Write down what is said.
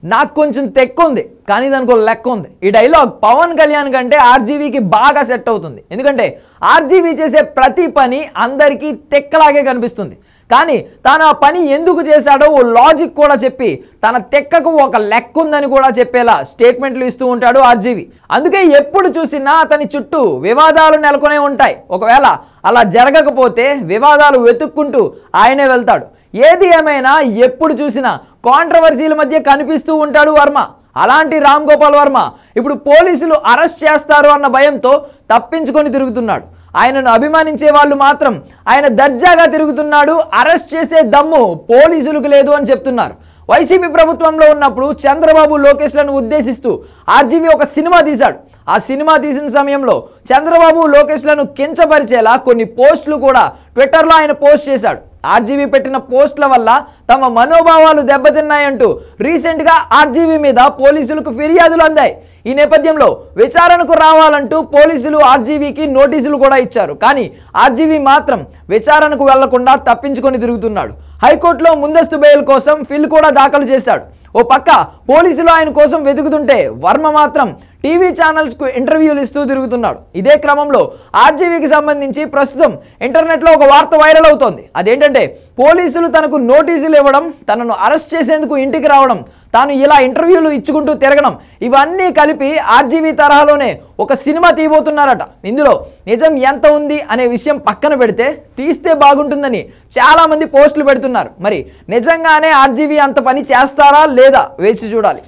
నాకు కొంచెం తెక్కుంది కానీ దానికి ఒక లెక్క ఉంది. ఈ డైలాగ్ పవన్ కళ్యాణ్ కంటే ఆర్జీవీకి బాగా సెట్ అవుతుంది. ఎందుకంటే ఆర్జీవీ చేసే ప్రతి పని అందరికీ తెక్కలాగే కనిపిస్తుంది. కానీ తాను ఆ పని ఎందుకు చేశాడో ఓ లాజిక్ కూడా చెప్పి తన తెక్కకు ఒక లెక్క ఉందని కూడా చెప్పేలా స్టేట్మెంట్లు ఇస్తూ ఉంటాడు ఆర్జీవీ. అందుకే ఎప్పుడు చూసినా అతని చుట్టూ వివాదాలు నెలకొనే ఉంటాయి. ఒకవేళ అలా జరగకపోతే వివాదాలు వెతుక్కుంటూ ఆయనే వెళ్తాడు. ఏది ఏమైనా ఎప్పుడు చూసినా కాంట్రవర్సీల మధ్య కనిపిస్తూ ఉంటాడు వర్మ. అలాంటి రామ్ గోపాల్ వర్మ ఇప్పుడు పోలీసులు అరెస్ట్ చేస్తారు అన్న భయంతో తప్పించుకొని తిరుగుతున్నాడు. ఆయనను అభిమానించే వాళ్ళు మాత్రం ఆయన దర్జాగా తిరుగుతున్నాడు, అరెస్ట్ చేసే దమ్ము పోలీసులకు లేదు అని చెప్తున్నారు. వైసీపీ ప్రభుత్వంలో ఉన్నప్పుడు చంద్రబాబు లోకేష్లను ఉద్దేశిస్తూ ఆర్జీవీ ఒక సినిమా తీశాడు. ఆ సినిమా తీసిన సమయంలో చంద్రబాబు లోకేష్లను కించపరిచేలా కొన్ని పోస్టులు కూడా ట్విట్టర్లో ఆయన పోస్ట్ చేశాడు. ఆర్జీవీ పెట్టిన పోస్టుల వల్ల తమ మనోభావాలు దెబ్బతిన్నాయంటూ రీసెంట్గా ఆర్జీవీ మీద పోలీసులకు ఫిర్యాదులు అందాయి. ఈ నేపథ్యంలో విచారణకు రావాలంటూ పోలీసులు ఆర్జీవీకి నోటీసులు కూడా ఇచ్చారు. కానీ ఆర్జీవీ మాత్రం విచారణకు వెళ్లకుండా తప్పించుకొని తిరుగుతున్నాడు. హైకోర్టులో ముందస్తు బెయిల్ కోసం పిల్ కూడా దాఖలు చేశాడు. ఓ పక్క పోలీసులు ఆయన కోసం వెతుకుతుంటే వర్మ మాత్రం టీవీ ఛానల్స్కు ఇంటర్వ్యూలు ఇస్తూ తిరుగుతున్నాడు. ఇదే క్రమంలో ఆర్జీవీకి సంబంధించి ప్రస్తుతం ఇంటర్నెట్లో ఒక వార్త వైరల్ అవుతోంది. అదేంటంటే పోలీసులు తనకు నోటీసులు ఇవ్వడం, తనను అరెస్ట్ చేసేందుకు ఇంటికి రావడం, తాను ఇలా ఇంటర్వ్యూలు ఇచ్చుకుంటూ తిరగడం, ఇవన్నీ కలిపి ఆర్జీవీ తరహాలోనే ఒక సినిమా తీయబోతున్నారట. ఇందులో నిజం ఎంత ఉంది అనే విషయం పక్కన పెడితే తీస్తే బాగుంటుందని చాలామంది పోస్టులు పెడుతున్నారు. మరి నిజంగానే ఆర్జీవీ అంత పని చేస్తారా లేదా వేచి చూడాలి.